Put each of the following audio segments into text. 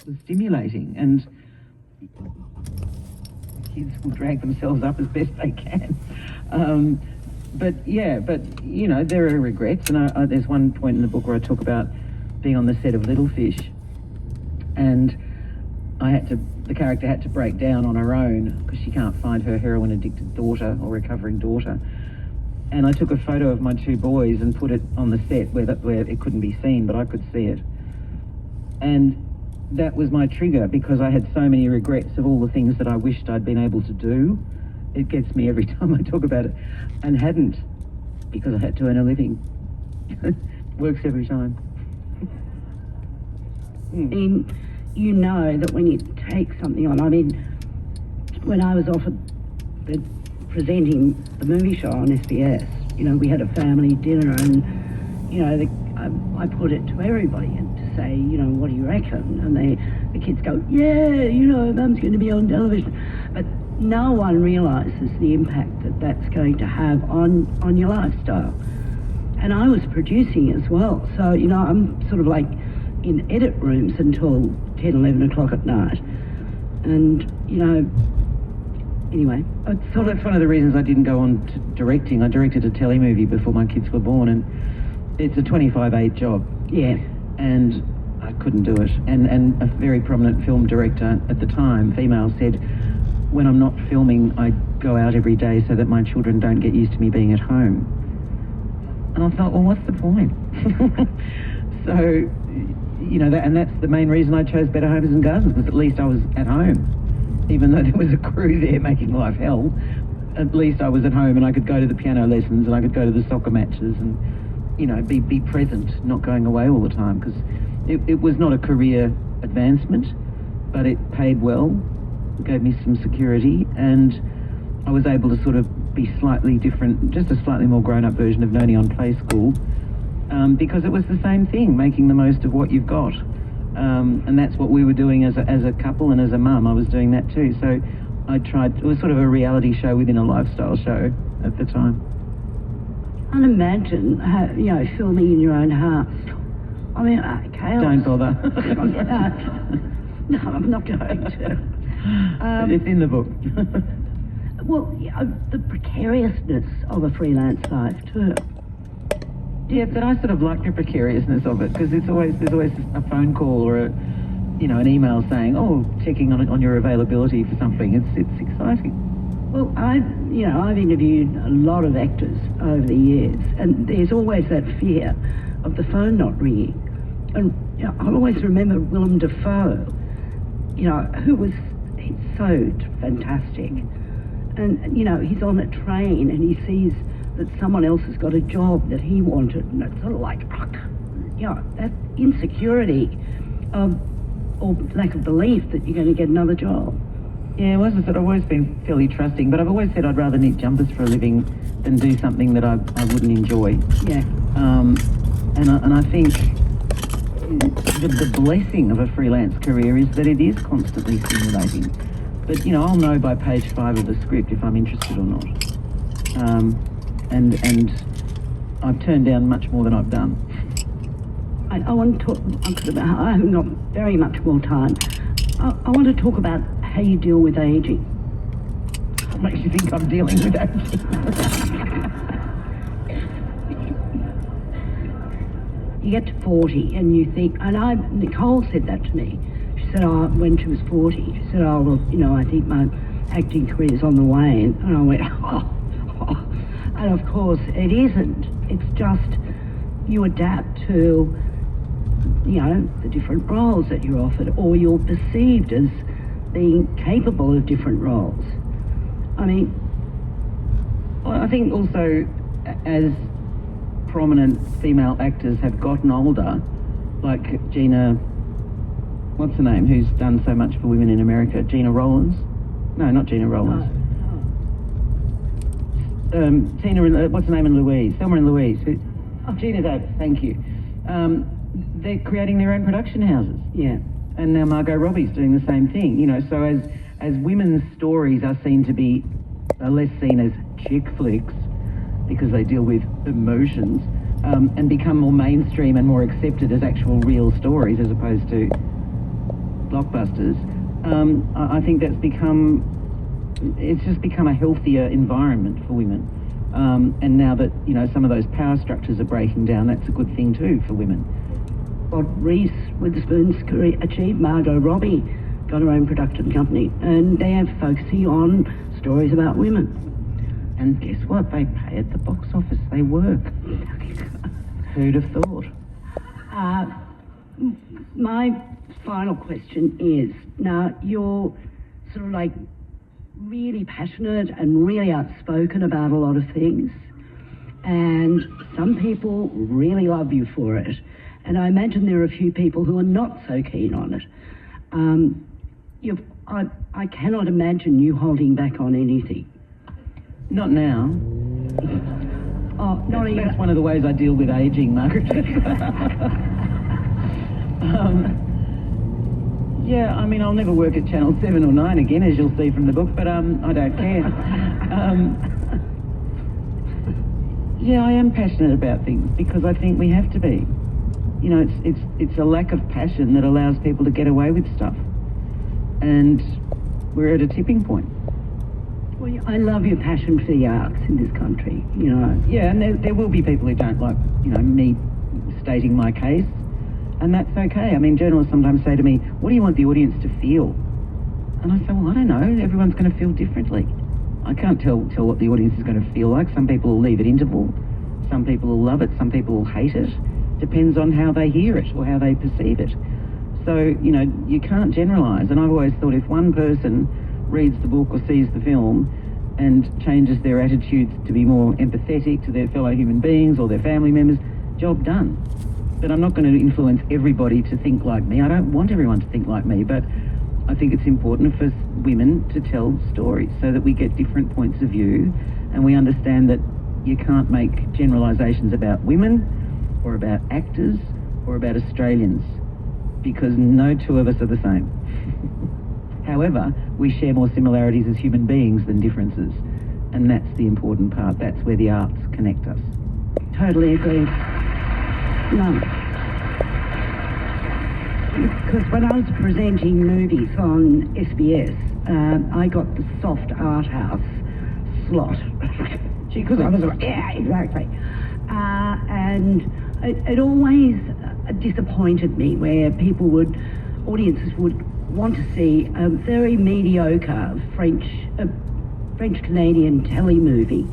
was stimulating, and kids will drag themselves up as best they can. But you know, there are regrets, and there's one point in the book where I talk about being on the set of Little Fish, and the character had to break down on her own because she can't find her heroin-addicted daughter or recovering daughter. And I took a photo of my two boys and put it on the set where it couldn't be seen, but I could see it. And that was my trigger, because I had so many regrets of all the things that I wished I'd been able to do. It gets me every time I talk about it, and hadn't, because I had to earn a living. Works every time. And you know that when you take something on, I mean, when I was offered presenting the movie show on SBS, you know, we had a family dinner, and, you know, I put it to everybody and to say, you know, what do you reckon? And the kids go, yeah, you know, Mum's going to be on television. But no one realises the impact that that's going to have on your lifestyle. And I was producing as well, so, you know, I'm sort of like in edit rooms until 10, 11 o'clock at night. And, you know, anyway. So that's one of the reasons I didn't go on to directing. I directed a telemovie before my kids were born, and it's a 25/8 job. Yeah. And I couldn't do it. And a very prominent film director at the time, female, said, when I'm not filming, I go out every day so that my children don't get used to me being at home. And I thought, well, what's the point? So, you know, that's the main reason I chose Better Homes and Gardens, because at least I was at home. Even though there was a crew there making life hell, at least I was at home and I could go to the piano lessons and I could go to the soccer matches and, you know, be present, not going away all the time, because it was not a career advancement, but it paid well, gave me some security, and I was able to sort of be slightly different, just a slightly more grown-up version of Noni on Play School, because it was the same thing, making the most of what you've got. And that's what we were doing as a couple, and as a mum, I was doing that too. So I tried, it was sort of a reality show within a lifestyle show at the time. I can't imagine, you know, filming in your own house. I mean, chaos. Don't bother. No, I'm not going to. It's in the book. Well, yeah, the precariousness of a freelance life too. Yeah, but I sort of like the precariousness of it, because there's always a phone call or an email saying, oh, checking on your availability for something. It's exciting. Well, I've interviewed a lot of actors over the years, and there's always that fear of the phone not ringing. And you know, I always remember Willem Dafoe, you know, he's so fantastic. And, you know, he's on a train and he sees that someone else has got a job that he wanted, and it's sort of like, you know, that insecurity or lack of belief that you're going to get another job. Yeah, well, as I said, I've always been fairly trusting, but I've always said I'd rather knit jumpers for a living than do something that I wouldn't enjoy. Yeah. And I think the blessing of a freelance career is that it is constantly stimulating. But, you know, I'll know by page 5 of the script if I'm interested or not. And I've turned down much more than I've done. I want to talk, I haven't got very much more time. I want to talk about how you deal with aging. What makes you think I'm dealing with aging? You get to 40 and you think, and Nicole said that to me. She said, when she was 40, she said, oh, well, you know, I think my acting career is on the way. And I went, oh. And of course, it isn't. It's just you adapt to, you know, the different roles that you're offered, or you're perceived as being capable of different roles. I mean, well, I think also as prominent female actors have gotten older, like Gina, what's her name, who's done so much for women in America? Gina Rollins? No, not Gina Rollins. Tina and, what's her name in Louise? Thelma and Louise. Gina Davis, thank you. They're creating their own production houses. Yeah. And now Margot Robbie's doing the same thing, you know, so as women's stories are seen to be less seen as chick flicks, because they deal with emotions, and become more mainstream and more accepted as actual real stories as opposed to blockbusters, I think that's it's just become a healthier environment for women. And now that, some of those power structures are breaking down, that's a good thing too for women. What Reese Witherspoon's achieved, Margot Robbie got her own production company, and they're focusing on stories about women. And guess what? They pay at the box office. They work. Who'd have thought? My final question is, now you're sort of like really passionate and really outspoken about a lot of things, and some people really love you for it, and I imagine there are a few people who are not so keen on it. I cannot imagine you holding back on anything. Not now. Oh, not even. That's one of the ways I deal with aging, Margaret. Yeah, I mean, I'll never work at Channel 7 or 9 again, as you'll see from the book, but I don't care. Yeah, I am passionate about things because I think we have to be. It's a lack of passion that allows people to get away with stuff. And we're at a tipping point. Well, I love your passion for the arts in this country, Yeah, and there will be people who don't like, me stating my case, and that's okay. I mean, journalists sometimes say to me, what do you want the audience to feel? And I say, well, I don't know. Everyone's going to feel differently. I can't tell what the audience is going to feel like. Some people will leave at interval. Some people will love it. Some people will hate it. Depends on how they hear it or how they perceive it. So, you can't generalise. And I've always thought if one person reads the book or sees the film and changes their attitudes to be more empathetic to their fellow human beings or their family members, job done. But I'm not going to influence everybody to think like me. I don't want everyone to think like me, but I think it's important for women to tell stories so that we get different points of view and we understand that you can't make generalisations about women or about actors or about Australians, because no two of us are the same. However, we share more similarities as human beings than differences, and that's the important part. That's where the arts connect us. Totally agree. No. Because when I was presenting movies on SBS, I got the soft art house slot. Because I was like, yeah, exactly. And it always disappointed me where audiences would want to see a very mediocre French-Canadian telly movie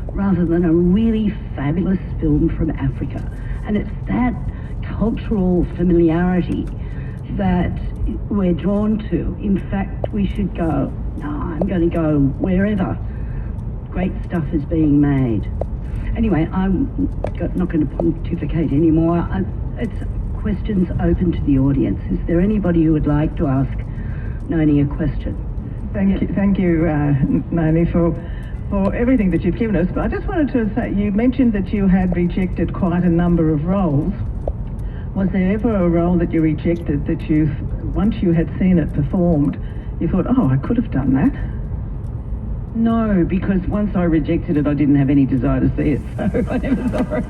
rather than a really fabulous film from Africa. And it's that cultural familiarity that we're drawn to. In fact, we should go, no, I'm going to go wherever great stuff is being made. Anyway, I'm not going to pontificate anymore. It's questions open to the audience. Is there anybody who would like to ask Noni a question? Thank you, Noni, for everything that you've given us. But I just wanted to say, you mentioned that you had rejected quite a number of roles. Was there ever a role that you rejected that once you had seen it performed, you thought, oh, I could have done that? No, because once I rejected it, I didn't have any desire to see it, so I never saw it.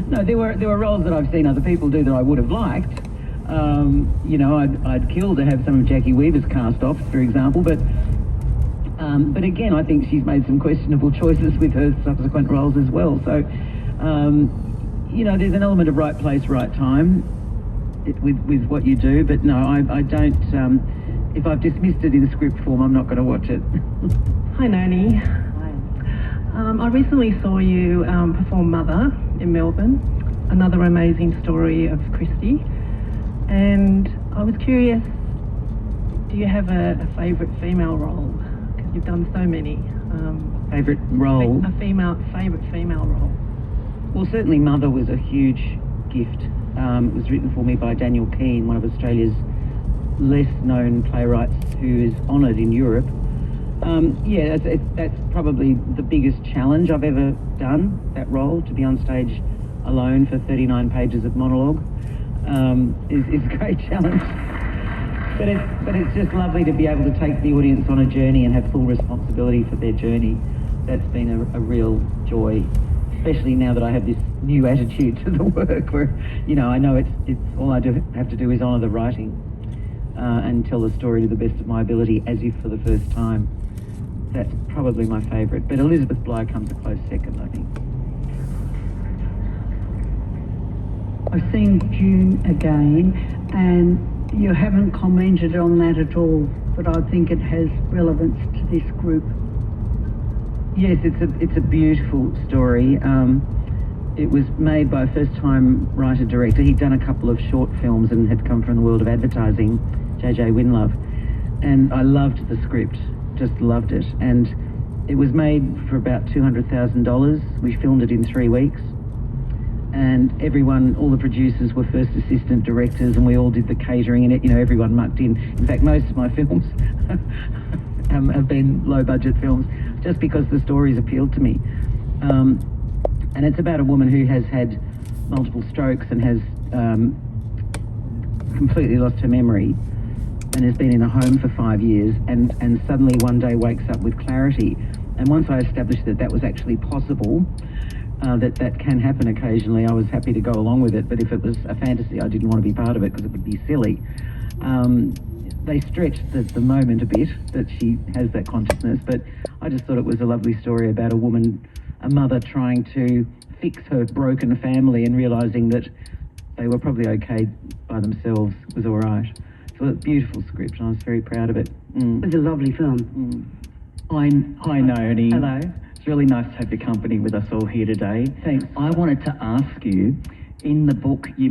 No, there were roles that I've seen other people do that I would have liked. I'd kill to have some of Jackie Weaver's cast-offs, for example, but again, I think she's made some questionable choices with her subsequent roles as well. So, there's an element of right place, right time with what you do, but no, I don't. If I've dismissed it in script form, I'm not going to watch it. Hi, Noni. Hi. I recently saw you perform Mother in Melbourne, another amazing story of Christy. And I was curious, do you have a favourite female role? Because you've done so many. Favourite role? Favourite female role. Well, certainly Mother was a huge gift. It was written for me by Daniel Keane, one of Australia's less known playwrights who is honoured in Europe. That's probably the biggest challenge I've ever done, that role, to be on stage alone for 39 pages of monologue. Is a great challenge. But it's just lovely to be able to take the audience on a journey and have full responsibility for their journey. That's been a real joy, especially now that I have this new attitude to the work where, I know it's all I have to do is honour the writing. and tell the story to the best of my ability as if for the first time. That's probably my favourite. But Elizabeth Bligh comes a close second, I think. I've seen June again, and you haven't commented on that at all, but I think it has relevance to this group. Yes, it's a beautiful story. It was made by a first-time writer-director. He'd done a couple of short films and had come from the world of advertising, J.J. Winlove. And I loved the script, just loved it. And it was made for about $200,000. We filmed it in 3 weeks. And everyone, all the producers were first assistant directors, and we all did the catering in it. You know, everyone mucked in. In fact, most of my films have been low-budget films just because the stories appealed to me. And it's about a woman who has had multiple strokes and has completely lost her memory and has been in a home for 5 years and suddenly one day wakes up with clarity. And once I established that that was actually possible, that can happen occasionally, I was happy to go along with it. But if it was a fantasy, I didn't want to be part of it because it would be silly. They stretched the moment a bit that she has that consciousness, but I just thought it was a lovely story about a woman, a mother trying to fix her broken family and realising that they were probably okay by themselves, was all right. So a beautiful script, and I was very proud of it. It was a lovely film. Hi Naomi. Hello. It's really nice to have your company with us all here today. Thanks. I wanted to ask you, in the book you